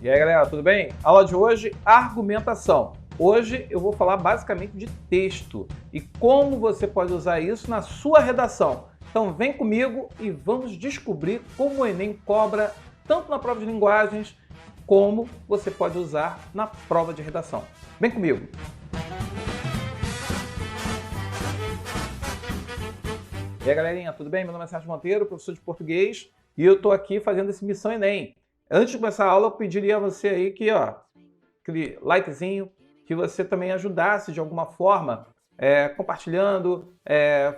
E aí, galera, tudo bem? Aula de hoje, argumentação. Hoje eu vou falar basicamente de texto e como você pode usar isso na sua redação. Então vem comigo e vamos descobrir como o Enem cobra tanto na prova de linguagens como você pode usar na prova de redação. Vem comigo! E aí, galerinha, tudo bem? Meu nome é Sérgio Monteiro, professor de português, e eu estou aqui fazendo esse Missão Enem. Antes de começar a aula, eu pediria a você aí que, aquele likezinho, que você também ajudasse de alguma forma, compartilhando,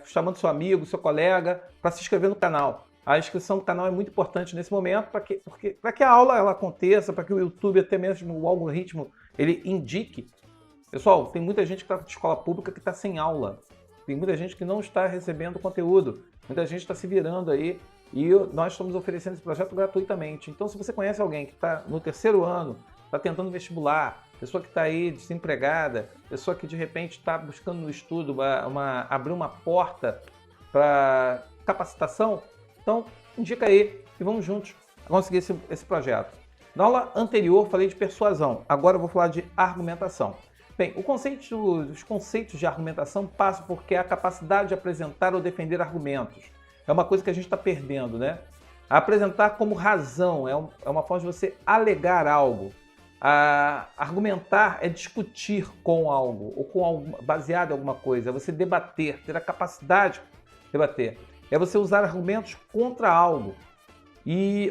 chamando seu amigo, seu colega, para se inscrever no canal. A inscrição no canal é muito importante nesse momento para que a aula ela aconteça, para que o YouTube, até mesmo o algoritmo, ele indique. Pessoal, tem muita gente que está de escola pública que está sem aula. Tem muita gente que não está recebendo conteúdo. Muita gente está se virando aí e nós estamos oferecendo esse projeto gratuitamente. Então, se você conhece alguém que está no terceiro ano, está tentando vestibular, pessoa que está aí desempregada, pessoa que de repente está buscando no estudo abrir uma porta para capacitação, então indica aí e vamos juntos conseguir esse projeto. Na aula anterior falei de persuasão, agora eu vou falar de argumentação. Bem, os conceitos de argumentação passam porque é a capacidade de apresentar ou defender argumentos. É uma coisa que a gente está perdendo, né? Apresentar como razão é uma forma de você alegar algo. Argumentar é discutir com algo, ou com algo baseado em alguma coisa. É você debater, ter a capacidade de debater. É você usar argumentos contra algo.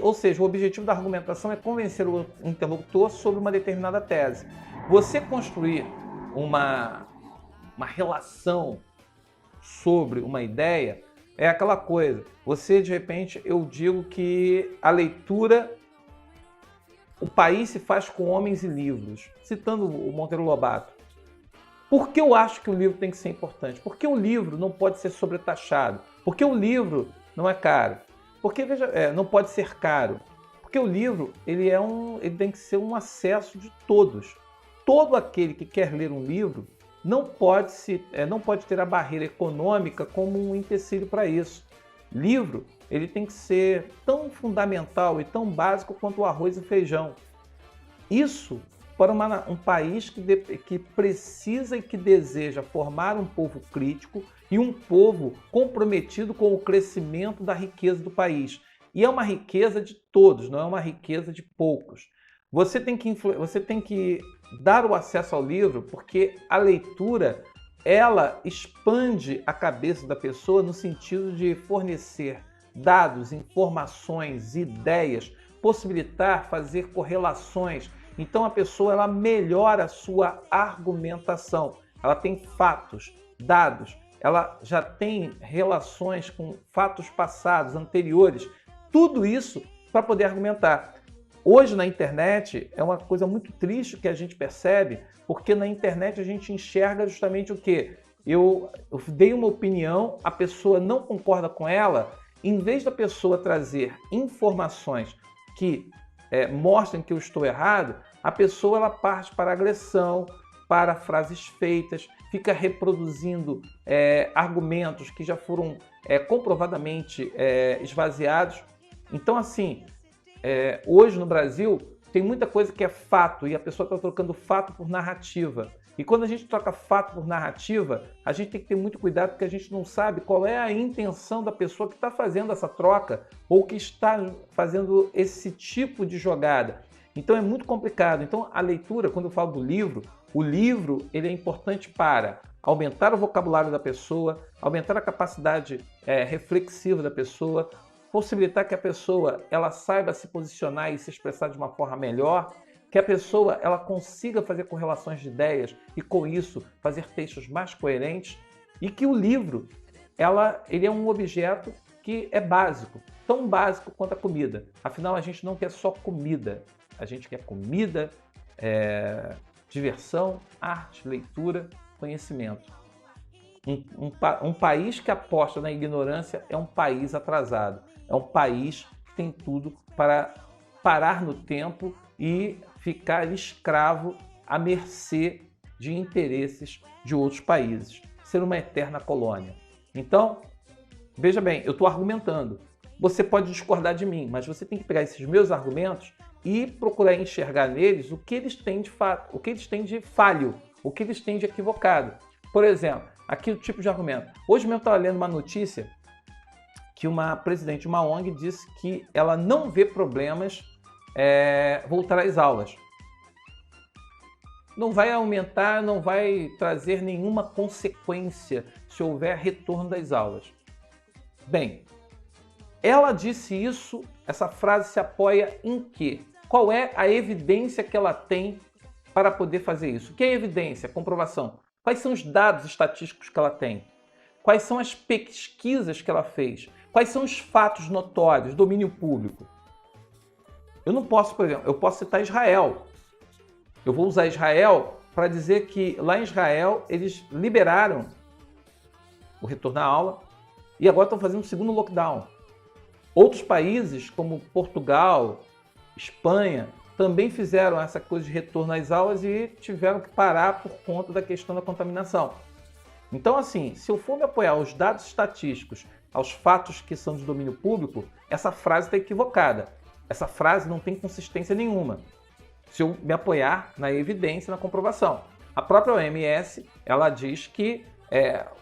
Ou seja, o objetivo da argumentação é convencer o interlocutor sobre uma determinada tese. Você construir uma relação sobre uma ideia é aquela coisa. Você, de repente, eu digo que a leitura, o país se faz com homens e livros. Citando o Monteiro Lobato. Por que eu acho que o livro tem que ser importante? Por que o livro não pode ser sobretaxado? Por que o livro não é caro? Porque, veja, não pode ser caro. Porque o livro ele tem que ser um acesso de todos. Todo aquele que quer ler um livro não pode ter a barreira econômica como um empecilho para isso. Livro ele tem que ser tão fundamental e tão básico quanto o arroz e o feijão. Isso para um país que precisa e que deseja formar um povo crítico e um povo comprometido com o crescimento da riqueza do país. E é uma riqueza de todos, não é uma riqueza de poucos. Você tem que dar o acesso ao livro porque a leitura ela expande a cabeça da pessoa no sentido de fornecer dados, informações, ideias, possibilitar fazer correlações. Então a pessoa ela melhora a sua argumentação. Ela tem fatos, dados, ela já tem relações com fatos passados, anteriores. Tudo isso para poder argumentar. Hoje na internet é uma coisa muito triste que a gente percebe, porque na internet a gente enxerga justamente o quê? Eu dei uma opinião, a pessoa não concorda com ela, em vez da pessoa trazer informações que mostrem que eu estou errado, a pessoa ela parte para agressão, para frases feitas, fica reproduzindo argumentos que já foram comprovadamente esvaziados. Então, assim, hoje no Brasil tem muita coisa que é fato e a pessoa está trocando fato por narrativa. E quando a gente troca fato por narrativa, a gente tem que ter muito cuidado porque a gente não sabe qual é a intenção da pessoa que está fazendo essa troca ou que está fazendo esse tipo de jogada. Então é muito complicado. Então a leitura, quando eu falo do livro, o livro ele é importante para aumentar o vocabulário da pessoa, aumentar a capacidade reflexiva da pessoa, possibilitar que a pessoa ela saiba se posicionar e se expressar de uma forma melhor, que a pessoa ela consiga fazer correlações de ideias e com isso fazer textos mais coerentes e que o livro ele é um objeto que é básico, tão básico quanto a comida. Afinal, a gente não quer só comida, a gente quer comida, diversão, arte, leitura, conhecimento. Um país que aposta na ignorância é um país atrasado, é um país que tem tudo para parar no tempo e ficar escravo à mercê de interesses de outros países, ser uma eterna colônia. Então, veja bem, eu estou argumentando. Você pode discordar de mim, mas você tem que pegar esses meus argumentos e procurar enxergar neles o que eles têm de fato, o que eles têm de falho, o que eles têm de equivocado. Por exemplo, aqui o tipo de argumento. Hoje mesmo eu estava lendo uma notícia que uma presidente de uma ONG disse que ela não vê problemas voltar às aulas. Não vai aumentar, não vai trazer nenhuma consequência se houver retorno das aulas. Bem, ela disse isso, essa frase se apoia em quê? Qual é a evidência que ela tem para poder fazer isso? O que é evidência? Comprovação. Quais são os dados estatísticos que ela tem? Quais são as pesquisas que ela fez? Quais são os fatos notórios, domínio público? Eu não posso, por exemplo, eu posso citar Israel. Eu vou usar Israel para dizer que lá em Israel eles liberaram o retorno à aula e agora estão fazendo um segundo lockdown. Outros países, como Portugal, Espanha, também fizeram essa coisa de retorno às aulas e tiveram que parar por conta da questão da contaminação. Então, assim, se eu for me apoiar aos dados estatísticos, aos fatos que são de domínio público, essa frase está equivocada. Essa frase não tem consistência nenhuma. Se eu me apoiar na evidência, na comprovação. A própria OMS, ela diz que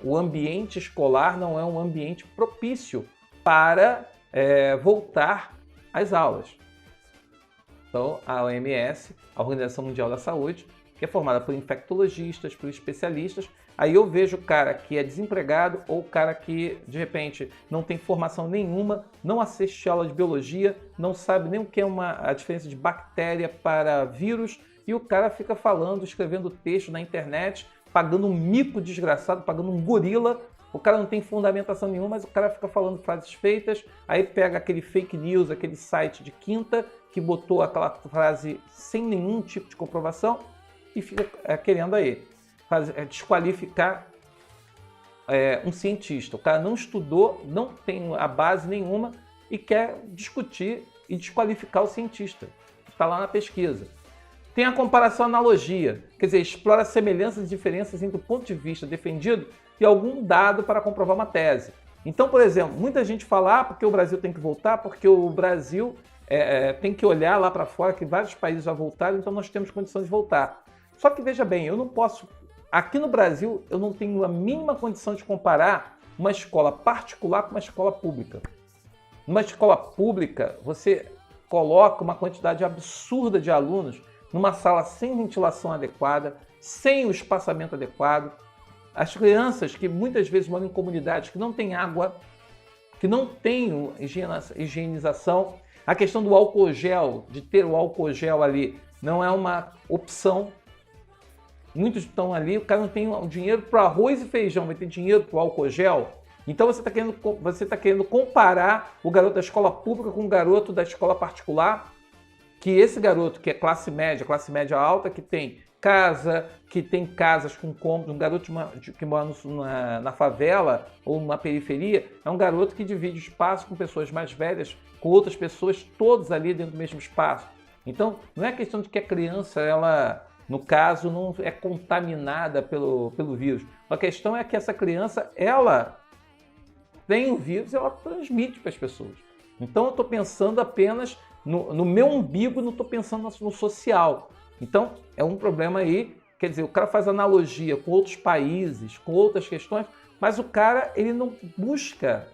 o ambiente escolar não é um ambiente propício para voltar às aulas. Então, a OMS, a Organização Mundial da Saúde, que é formada por infectologistas, por especialistas, aí eu vejo o cara que é desempregado ou o cara que, de repente, não tem formação nenhuma, não assiste aula de biologia, não sabe nem o que é a diferença de bactéria para vírus, e o cara fica falando, escrevendo texto na internet, pagando um mico desgraçado, pagando um gorila. O cara não tem fundamentação nenhuma, mas o cara fica falando frases feitas, aí pega aquele fake news, aquele site de quinta, que botou aquela frase sem nenhum tipo de comprovação e fica querendo aí desqualificar um cientista. O cara não estudou, não tem a base nenhuma e quer discutir e desqualificar o cientista. Está lá na pesquisa. Tem a comparação analogia, quer dizer, explora semelhanças e diferenças entre o ponto de vista defendido e algum dado para comprovar uma tese. Então, por exemplo, muita gente fala porque o Brasil tem que voltar, porque o Brasil tem que olhar lá para fora, que vários países já voltaram, então nós temos condição de voltar. Só que, veja bem, eu não posso... Aqui no Brasil, eu não tenho a mínima condição de comparar uma escola particular com uma escola pública. Numa escola pública, você coloca uma quantidade absurda de alunos numa sala sem ventilação adequada, sem o espaçamento adequado. As crianças que muitas vezes moram em comunidades que não têm água, que não têm higienização. A questão do álcool gel, de ter o álcool gel ali, não é uma opção. Muitos estão ali, o cara não tem dinheiro para arroz e feijão, vai ter dinheiro para o álcool gel. Então você está querendo comparar o garoto da escola pública com o garoto da escola particular, que esse garoto que é classe média alta, que tem casa, que tem casas com cômodos, um garoto que mora na favela ou na periferia, é um garoto que divide espaço com pessoas mais velhas, com outras pessoas, todos ali dentro do mesmo espaço. Então, não é questão de que a criança, ela, no caso, não é contaminada pelo vírus. A questão é que essa criança, ela tem o vírus e ela transmite para as pessoas. Então, eu estou pensando apenas no meu umbigo, não estou pensando no social. Então, é um problema aí, quer dizer, o cara faz analogia com outros países, com outras questões, mas o cara, ele não busca,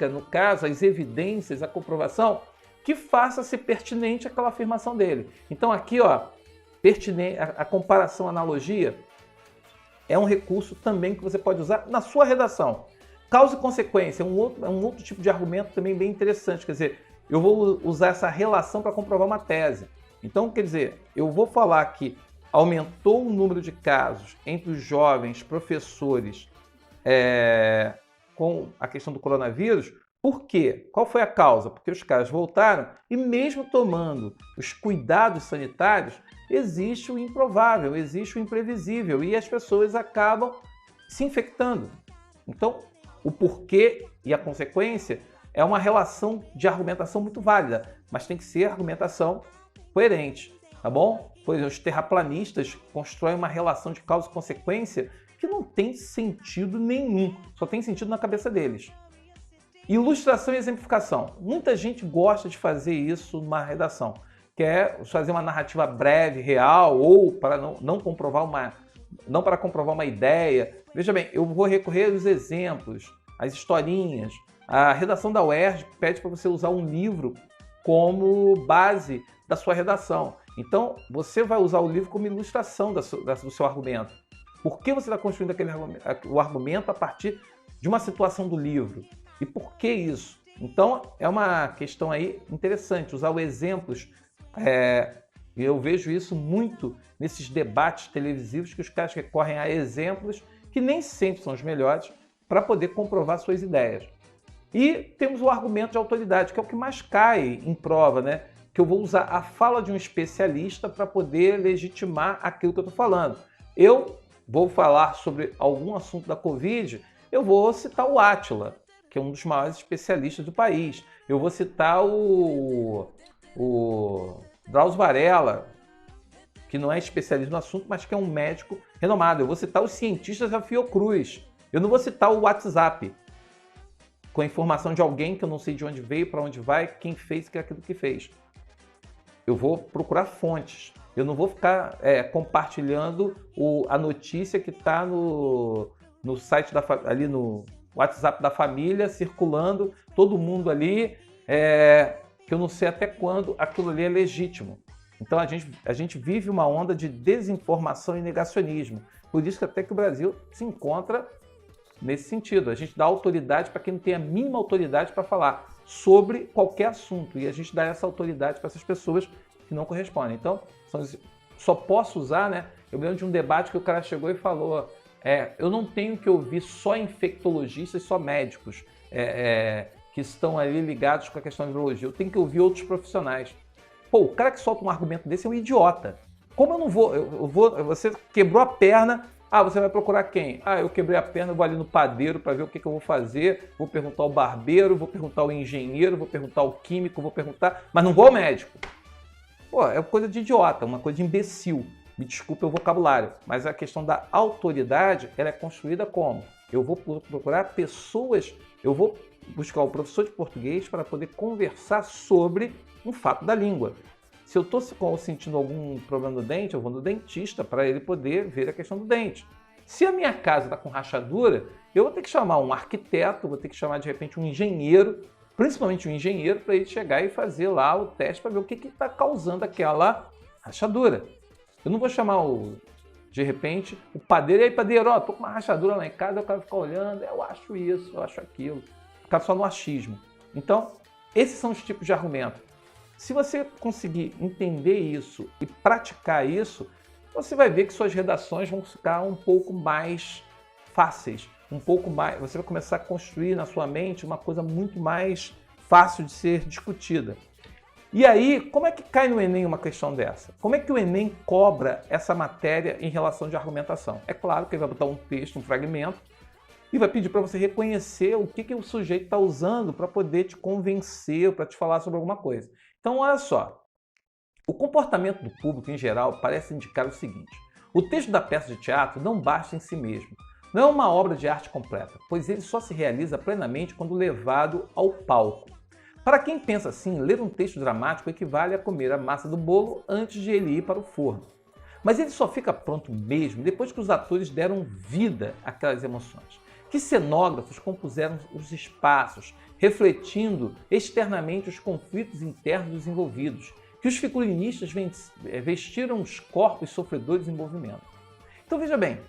no caso, as evidências, a comprovação, que faça ser pertinente aquela afirmação dele. Então, aqui, ó, a comparação, a analogia, é um recurso também que você pode usar na sua redação. Causa e consequência é um outro tipo de argumento também bem interessante, quer dizer, eu vou usar essa relação para comprovar uma tese. Então, quer dizer, eu vou falar que aumentou o número de casos entre os jovens professores com a questão do coronavírus. Por quê? Qual foi a causa? Porque os caras voltaram e mesmo tomando os cuidados sanitários, existe o improvável, existe o imprevisível e as pessoas acabam se infectando. Então, o porquê e a consequência é uma relação de argumentação muito válida, mas tem que ser argumentação coerente, tá bom? Pois os terraplanistas constroem uma relação de causa e consequência que não tem sentido nenhum, só tem sentido na cabeça deles. Ilustração e exemplificação. Muita gente gosta de fazer isso numa redação. Quer fazer uma narrativa breve, real, ou para não para comprovar uma ideia. Veja bem, eu vou recorrer aos exemplos, às historinhas. A redação da UERJ pede para você usar um livro como base da sua redação. Então, você vai usar o livro como ilustração do seu argumento. Por que você está construindo o argumento a partir de uma situação do livro? E por que isso? Então, é uma questão aí interessante, usar os exemplos. Eu vejo isso muito nesses debates televisivos que os caras recorrem a exemplos que nem sempre são os melhores para poder comprovar suas ideias. E temos o argumento de autoridade, que é o que mais cai em prova, né? Que eu vou usar a fala de um especialista para poder legitimar aquilo que eu estou falando. Eu vou falar sobre algum assunto da Covid, eu vou citar o Átila, que é um dos maiores especialistas do país. Eu vou citar o Drauzio Varela, que não é especialista no assunto, mas que é um médico renomado. Eu vou citar os cientistas da Fiocruz. Eu não vou citar o WhatsApp, com a informação de alguém que eu não sei de onde veio, para onde vai, quem fez, que é aquilo que fez. Eu vou procurar fontes. Eu não vou ficar compartilhando a notícia que está no site ali no WhatsApp da família, circulando, todo mundo ali, que eu não sei até quando aquilo ali é legítimo. Então a gente vive uma onda de desinformação e negacionismo. Por isso que até que o Brasil se encontra nesse sentido. A gente dá autoridade para quem não tem a mínima autoridade para falar sobre qualquer assunto. E a gente dá essa autoridade para essas pessoas que não correspondem. Então, só posso usar, né? Eu me lembro de um debate que o cara chegou e falou: eu não tenho que ouvir só infectologistas, só médicos que estão ali ligados com a questão de virologia. Eu tenho que ouvir outros profissionais. Pô, o cara que solta um argumento desse é um idiota. Como eu não vou? Você quebrou a perna. Você vai procurar quem? Eu quebrei a perna, eu vou ali no padeiro para ver o que eu vou fazer. Vou perguntar ao barbeiro, vou perguntar ao engenheiro, vou perguntar ao químico, vou perguntar... Mas não vou ao médico. Pô, é coisa de idiota, uma coisa de imbecil. Me desculpe o vocabulário, mas a questão da autoridade, ela é construída como? Eu vou procurar pessoas, eu vou buscar o professor de português para poder conversar sobre um fato da língua. Se eu estou sentindo algum problema no dente, eu vou no dentista para ele poder ver a questão do dente. Se a minha casa está com rachadura, eu vou ter que chamar um arquiteto, vou ter que chamar de repente um engenheiro, principalmente um engenheiro, para ele chegar e fazer lá o teste para ver o que está causando aquela rachadura. Eu não vou chamar de repente o padeiro, e aí padeiro, estou com uma rachadura lá em casa, eu quero ficar olhando, eu acho isso, eu acho aquilo. Ficar só no achismo. Então, esses são os tipos de argumento. Se você conseguir entender isso e praticar isso, você vai ver que suas redações vão ficar um pouco mais fáceis, você vai começar a construir na sua mente uma coisa muito mais fácil de ser discutida. E aí, como é que cai no Enem uma questão dessa? Como é que o Enem cobra essa matéria em relação de argumentação? É claro que ele vai botar um texto, um fragmento, e vai pedir para você reconhecer o que o sujeito está usando para poder te convencer, para te falar sobre alguma coisa. Então, olha só, o comportamento do público em geral parece indicar o seguinte: o texto da peça de teatro não basta em si mesmo, não é uma obra de arte completa, pois ele só se realiza plenamente quando levado ao palco. Para quem pensa assim, ler um texto dramático equivale a comer a massa do bolo antes de ele ir para o forno. Mas ele só fica pronto mesmo depois que os atores deram vida àquelas emoções, que cenógrafos compuseram os espaços, refletindo externamente os conflitos internos dos envolvidos, que os figurinistas vestiram os corpos sofredores em movimento. Então veja bem,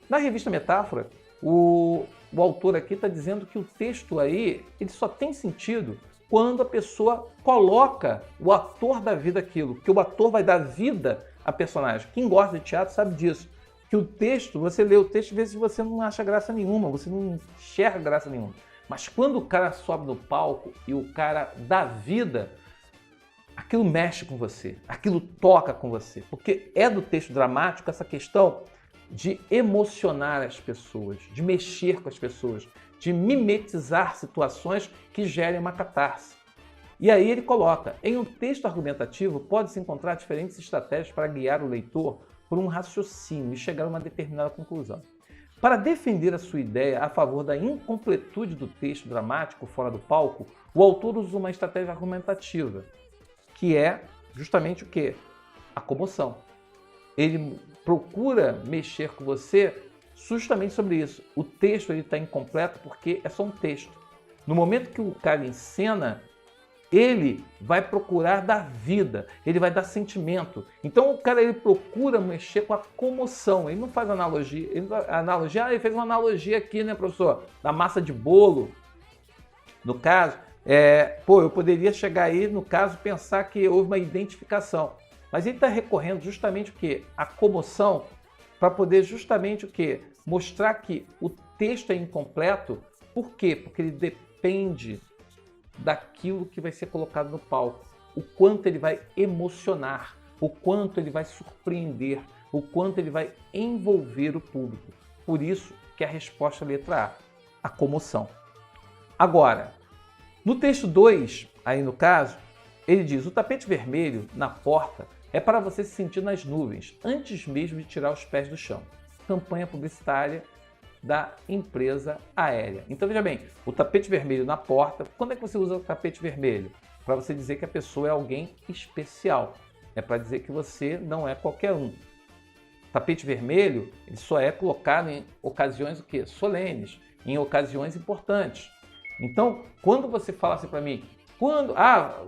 na revista Metáfora, o autor aqui está dizendo que o texto aí ele só tem sentido quando a pessoa coloca o ator da vida aquilo, que o ator vai dar vida a personagem. Quem gosta de teatro sabe disso. Que o texto, você lê o texto e vê se você não acha graça nenhuma, você não enxerga graça nenhuma. Mas quando o cara sobe no palco e o cara dá vida, aquilo mexe com você, aquilo toca com você. Porque é do texto dramático essa questão de emocionar as pessoas, de mexer com as pessoas, de mimetizar situações que gerem uma catarse. E aí ele coloca, em um texto argumentativo pode-se encontrar diferentes estratégias para guiar o leitor por um raciocínio e chegar a uma determinada conclusão. Para defender a sua ideia a favor da incompletude do texto dramático fora do palco, o autor usa uma estratégia argumentativa, que é justamente o quê? A comoção. Ele procura mexer com você justamente sobre isso. O texto está incompleto porque é só um texto. No momento que o cara encena, ele vai procurar dar vida, ele vai dar sentimento. Então o cara ele procura mexer com a comoção, ele não faz analogia. Ele fez uma analogia aqui, né, professor? Da massa de bolo. No caso, eu poderia chegar aí, no caso, pensar que houve uma identificação. Mas ele está recorrendo justamente o quê? A comoção, para poder justamente o quê? Mostrar que o texto é incompleto. Por quê? Porque ele depende daquilo que vai ser colocado no palco, o quanto ele vai emocionar, o quanto ele vai surpreender, o quanto ele vai envolver o público. Por isso que a resposta é a letra A comoção. Agora, no texto 2, aí no caso, ele diz: o tapete vermelho na porta é para você se sentir nas nuvens, antes mesmo de tirar os pés do chão. Campanha publicitária da empresa aérea. Então veja bem, o tapete vermelho na porta, quando é que você usa o tapete vermelho? Para você dizer que a pessoa é alguém especial. É para dizer que você não é qualquer um. Tapete vermelho, ele só é colocado em ocasiões o quê? Solenes, em ocasiões importantes. Então, quando você fala assim para mim,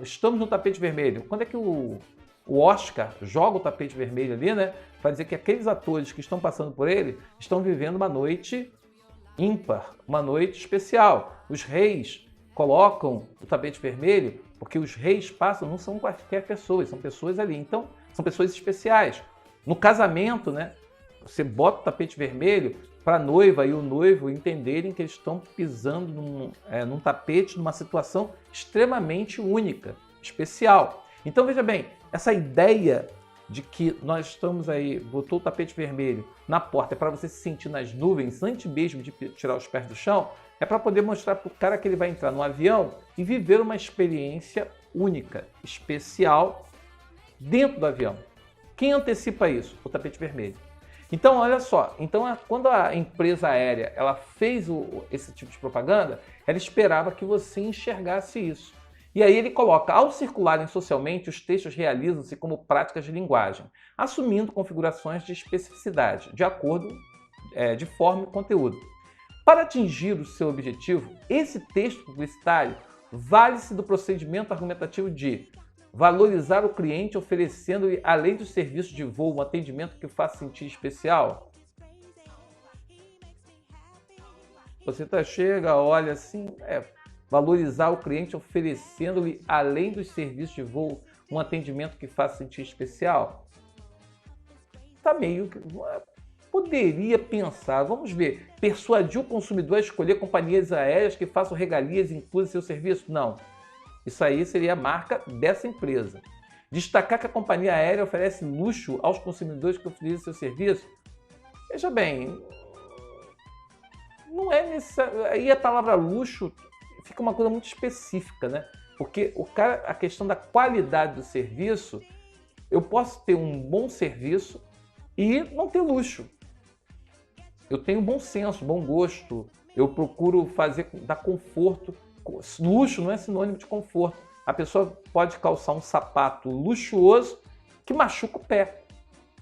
estamos no tapete vermelho, quando é que o Oscar joga o tapete vermelho ali, né? Para dizer que aqueles atores que estão passando por ele estão vivendo uma noite ímpar, uma noite especial. Os reis colocam o tapete vermelho porque os reis passam, não são quaisquer pessoas, são pessoas ali. Então, são pessoas especiais. No casamento, né? Você bota o tapete vermelho para a noiva e o noivo entenderem que eles estão pisando num tapete, numa situação extremamente única, especial. Então, veja bem, essa ideia de que nós estamos aí, botou o tapete vermelho na porta, é para você se sentir nas nuvens antes mesmo de tirar os pés do chão, é para poder mostrar para o cara que ele vai entrar no avião e viver uma experiência única, especial, dentro do avião. Quem antecipa isso? O tapete vermelho. Então, olha só, quando a empresa aérea ela fez esse tipo de propaganda, ela esperava que você enxergasse isso. E aí ele coloca: ao circularem socialmente, os textos realizam-se como práticas de linguagem, assumindo configurações de especificidade, de acordo, de forma e conteúdo. Para atingir o seu objetivo, esse texto publicitário vale-se do procedimento argumentativo de valorizar o cliente oferecendo-lhe, além dos serviços de voo, um atendimento que o faça sentir especial. Você chega, olha assim, valorizar o cliente oferecendo-lhe, além dos serviços de voo, um atendimento que faça sentir especial? Tá meio que... Poderia pensar, vamos ver, persuadir o consumidor a escolher companhias aéreas que façam regalias e incluam seu serviço? Não. Isso aí seria a marca dessa empresa. Destacar que a companhia aérea oferece luxo aos consumidores que utilizam seu serviço? Veja bem, não é necessário. Aí a palavra luxo fica uma coisa muito específica, né? Porque a questão da qualidade do serviço, eu posso ter um bom serviço e não ter luxo. Eu tenho bom senso, bom gosto, eu procuro dar conforto. Luxo não é sinônimo de conforto. A pessoa pode calçar um sapato luxuoso que machuca o pé.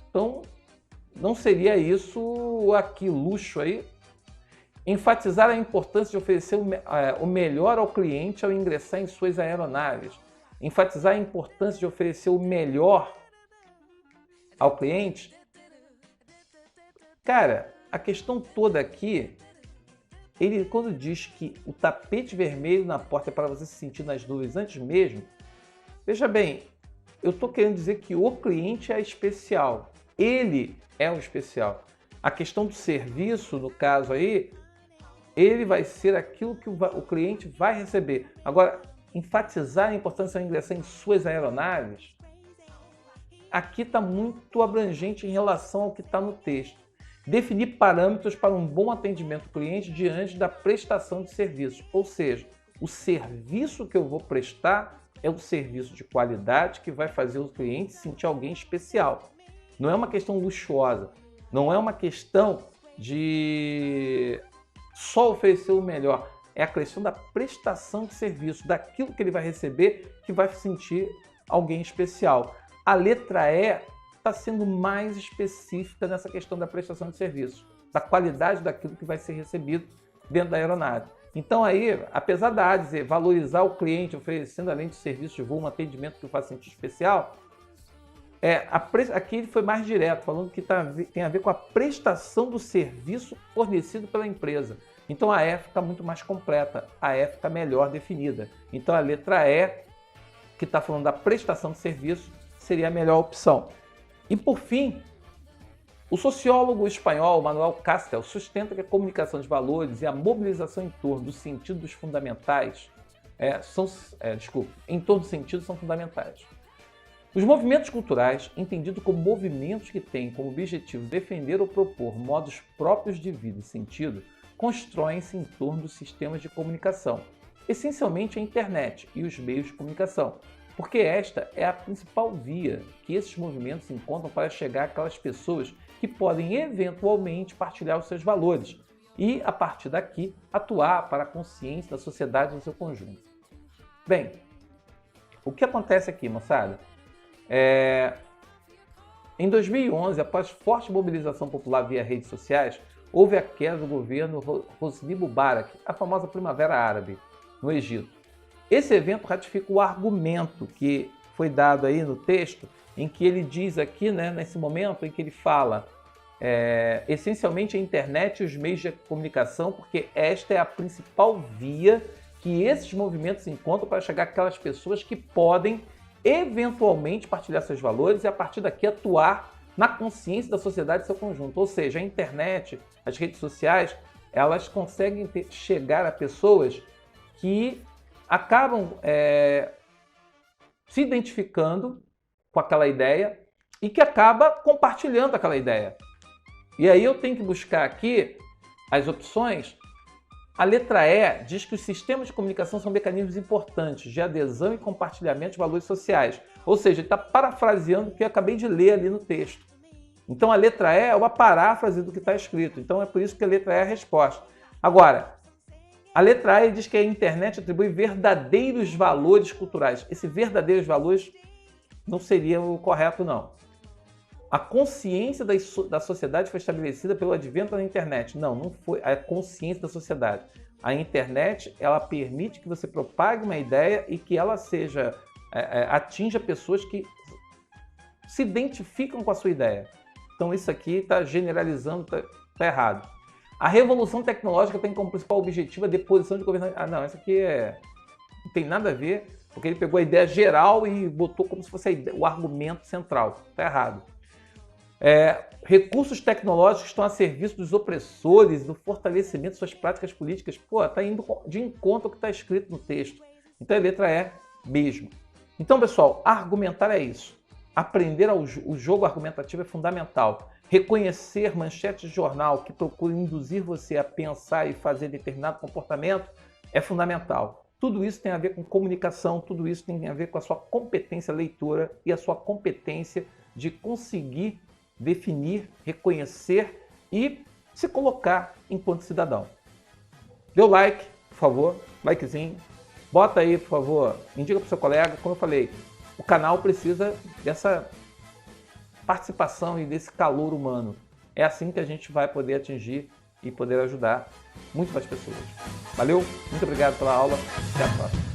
Então, não seria isso aqui, luxo aí? Enfatizar a importância de oferecer o melhor ao cliente ao ingressar em suas aeronaves. Enfatizar a importância de oferecer o melhor ao cliente. Cara, a questão toda aqui, ele quando diz que o tapete vermelho na porta é para você se sentir nas nuvens antes mesmo, veja bem, eu estou querendo dizer que o cliente é especial. Ele é o especial. A questão do serviço, no caso aí, ele vai ser aquilo que o cliente vai receber. Agora, enfatizar a importância de ingressar em suas aeronaves, aqui está muito abrangente em relação ao que está no texto. Definir parâmetros para um bom atendimento ao cliente diante da prestação de serviço. Ou seja, o serviço que eu vou prestar é um serviço de qualidade que vai fazer o cliente sentir alguém especial. Não é uma questão luxuosa, não é uma questão de só oferecer o melhor. É a questão da prestação de serviço, daquilo que ele vai receber, que vai sentir alguém especial. A letra E está sendo mais específica nessa questão da prestação de serviço, da qualidade daquilo que vai ser recebido dentro da aeronave. Então aí, apesar da A dizer valorizar o cliente, oferecendo além de serviço de voo, um atendimento que o faça sentir especial, aqui ele foi mais direto, falando que tem a ver com a prestação do serviço fornecido pela empresa. Então a E fica muito mais completa, a E fica melhor definida. Então a letra E, que está falando da prestação de serviço, seria a melhor opção. E por fim, o sociólogo espanhol Manuel Castells sustenta que a comunicação de valores e a mobilização em torno do sentido dos fundamentais em torno do sentido são fundamentais. Os movimentos culturais, entendidos como movimentos que têm como objetivo defender ou propor modos próprios de vida e sentido, constroem-se em torno dos sistemas de comunicação, essencialmente a internet e os meios de comunicação, porque esta é a principal via que esses movimentos encontram para chegar àquelas pessoas que podem eventualmente partilhar os seus valores e, a partir daqui, atuar para a consciência da sociedade no seu conjunto. Bem, o que acontece aqui, moçada? Em 2011, após forte mobilização popular via redes sociais, houve a queda do governo Hosni Mubarak, a famosa Primavera Árabe, no Egito. Esse evento ratifica o argumento que foi dado aí no texto, em que ele diz aqui, né, nesse momento em que ele fala essencialmente a internet e os meios de comunicação, porque esta é a principal via que esses movimentos encontram para chegar àquelas pessoas que podem eventualmente partilhar seus valores e a partir daqui atuar na consciência da sociedade e seu conjunto. Ou seja, a internet, as redes sociais, elas conseguem chegar a pessoas que acabam se identificando com aquela ideia e que acaba compartilhando aquela ideia. E aí eu tenho que buscar aqui as opções. A letra E diz que os sistemas de comunicação são mecanismos importantes de adesão e compartilhamento de valores sociais. Ou seja, ele está parafraseando o que eu acabei de ler ali no texto. Então a letra E é uma paráfrase do que está escrito. Então é por isso que a letra E é a resposta. Agora, a letra E diz que a internet atribui verdadeiros valores culturais. Esse verdadeiros valores não seria o correto, não. A consciência da sociedade foi estabelecida pelo advento da internet. Não foi a consciência da sociedade. A internet, ela permite que você propague uma ideia e que ela atinja pessoas que se identificam com a sua ideia. Então isso aqui está generalizando, está errado. A revolução tecnológica tem como principal objetivo a deposição de governança. Não, isso aqui não tem nada a ver, porque ele pegou a ideia geral e botou como se fosse o argumento central. Está errado. Recursos tecnológicos estão a serviço dos opressores, do fortalecimento de suas práticas políticas. Está indo de encontro ao que está escrito no texto. Então a letra E mesmo. Então, pessoal, argumentar é isso. Aprender o jogo argumentativo é fundamental. Reconhecer manchetes de jornal que procuram induzir você a pensar e fazer determinado comportamento é fundamental. Tudo isso tem a ver com comunicação, tudo isso tem a ver com a sua competência leitora e a sua competência de conseguir definir, reconhecer e se colocar enquanto cidadão. Dê o like, por favor, likezinho. Bota aí, por favor, indica para o seu colega. Como eu falei, o canal precisa dessa participação e desse calor humano. É assim que a gente vai poder atingir e poder ajudar muito mais pessoas. Valeu, muito obrigado pela aula. Até a próxima.